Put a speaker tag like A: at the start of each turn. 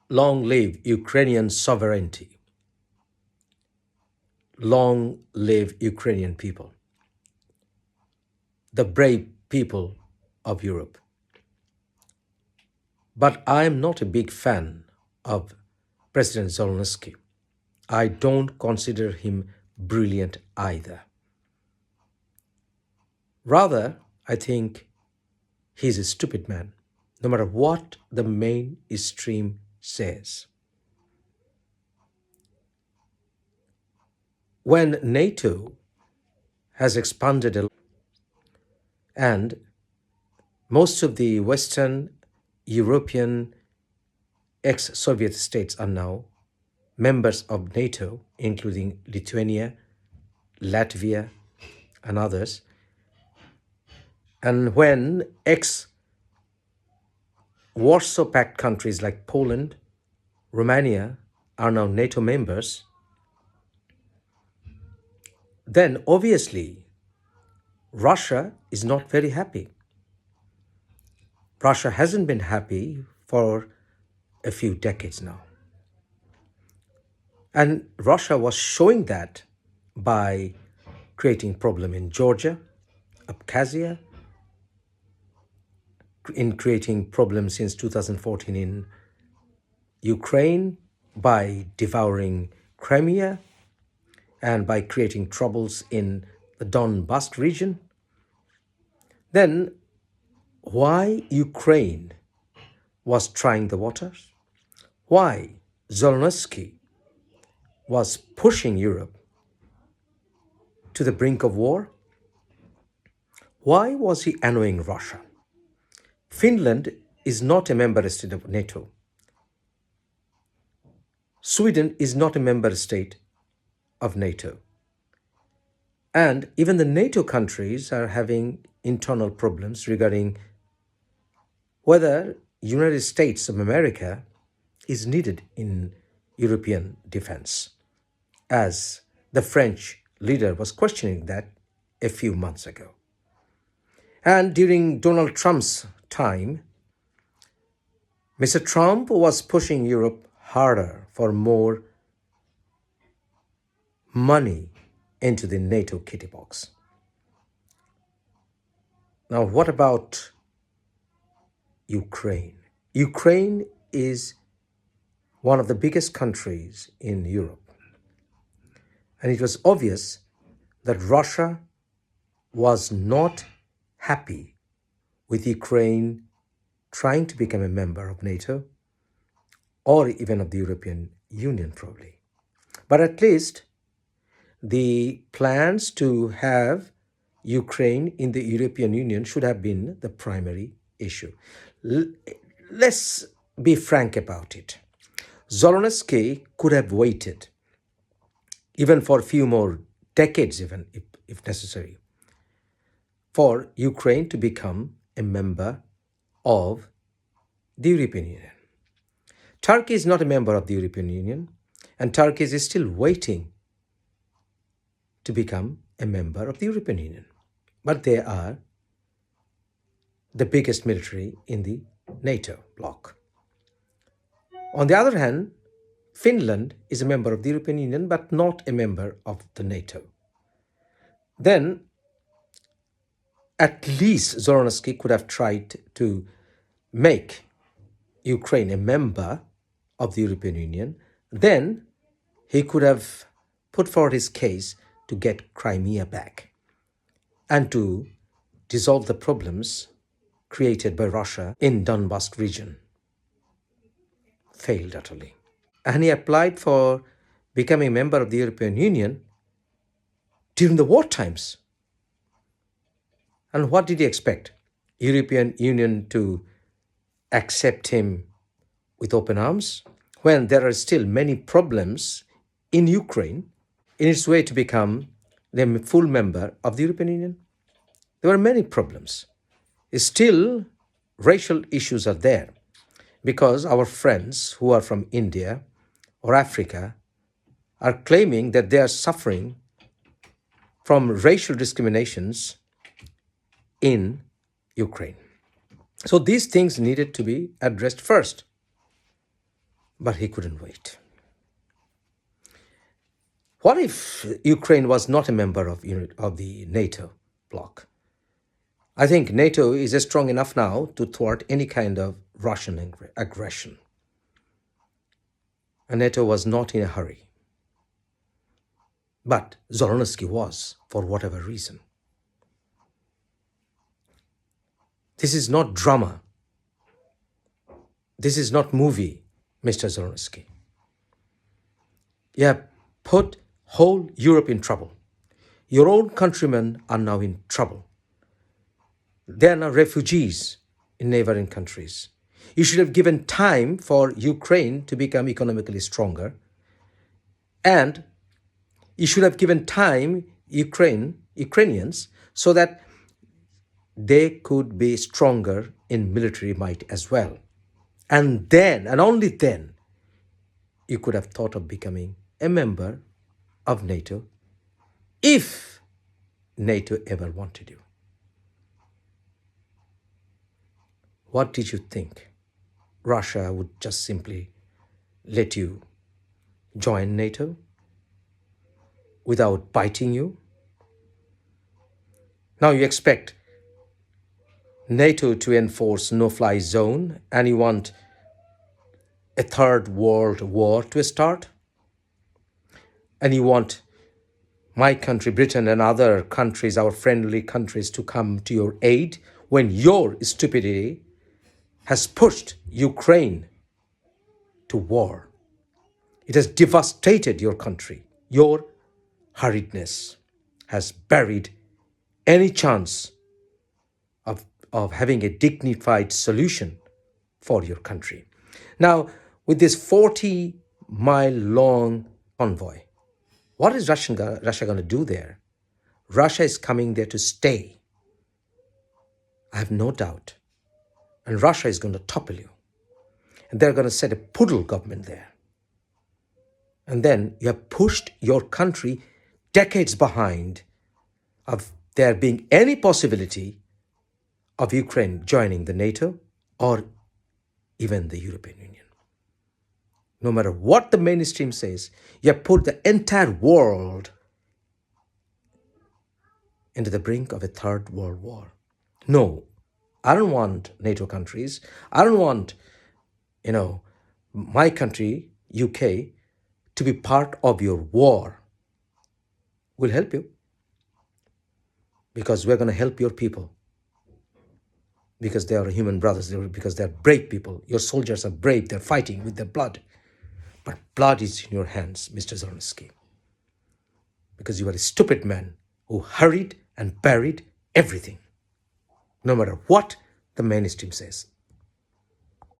A: Long live Ukrainian sovereignty. Long live Ukrainian people, the brave people of Europe. But I am not a big fan of President Zelenskyy. I don't consider him brilliant either. Rather, I think he's a stupid man, no matter what the mainstream says. When NATO has expanded and most of the Western European ex-Soviet states are now members of NATO, including Lithuania, Latvia, and others. And when ex-Warsaw Pact countries like Poland, Romania are now NATO members, then obviously Russia is not very happy. Russia hasn't been happy for a few decades now. And Russia was showing that by creating problem in Georgia, Abkhazia, in creating problems since 2014 in Ukraine, by devouring Crimea, and by creating troubles in the Donbas region. Then why Ukraine was trying the waters? Why Zelenskyy was pushing Europe to the brink of war? Why was he annoying Russia? Finland is not a member state of NATO. Sweden is not a member state of NATO. And even the NATO countries are having internal problems regarding whether United States of America is needed in European defense, as the French leader was questioning that a few months ago. And during Donald Trump's time, Mr. Trump was pushing Europe harder for more money into the NATO kitty box. Now, what about Ukraine? Ukraine is one of the biggest countries in Europe. And it was obvious that Russia was not happy with Ukraine trying to become a member of NATO or even of the European Union, probably. But at least the plans to have Ukraine in the European Union should have been the primary issue. Let's be frank about it. Zelenskyy could have waited even for a few more decades, even if necessary, for Ukraine to become a member of the European Union. Turkey is not a member of the European Union, and Turkey is still waiting to become a member of the European Union. But they are the biggest military in the NATO bloc. On the other hand, Finland is a member of the European Union, but not a member of the NATO. Then, at least Zelenskyy could have tried to make Ukraine a member of the European Union. Then he could have put forward his case to get Crimea back and to dissolve the problems created by Russia in Donbas region. Failed utterly. And he applied for becoming a member of the European Union during the war times. And what did he expect? European Union to accept him with open arms when there are still many problems in Ukraine in its way to become the full member of the European Union? There were many problems. Still, racial issues are there because our friends who are from India or Africa are claiming that they are suffering from racial discriminations in Ukraine. So these things needed to be addressed first. But he couldn't wait. What if Ukraine was not a member of the NATO bloc? I think NATO is strong enough now to thwart any kind of Russian aggression. And NATO was not in a hurry. But Zelenskyy was, for whatever reason. This is not drama. This is not movie, Mr. Zelenskyy. You have put whole Europe in trouble. Your own countrymen are now in trouble. They are now refugees in neighboring countries. You should have given time for Ukraine to become economically stronger. And you should have given time Ukrainians so that they could be stronger in military might as well. And then, and only then, you could have thought of becoming a member of NATO if NATO ever wanted you. What did you think? Russia would just simply let you join NATO without biting you? Now you expect NATO to enforce no-fly zone and you want a third world war to start? And you want my country, Britain, and other countries, our friendly countries, to come to your aid when your stupidity has pushed Ukraine to war. It has devastated your country. Your hurriedness has buried any chance of having a dignified solution for your country. Now, with this 40-mile-long convoy, what is Russia going to do there? Russia is coming there to stay. I have no doubt. And Russia is going to topple you. And they're going to set a poodle government there. And then you have pushed your country decades behind of there being any possibility of Ukraine joining the NATO or even the European Union. No matter what the mainstream says, you have put the entire world into the brink of a third world war. No, I don't want NATO countries. I don't want, my country, UK, to be part of your war. We'll help you because we're going to help your people. Because they are human brothers, because they're brave people. Your soldiers are brave, they're fighting with their blood. But blood is in your hands, Mr. Zelenskyy. Because you are a stupid man who hurried and buried everything. No matter what the mainstream says.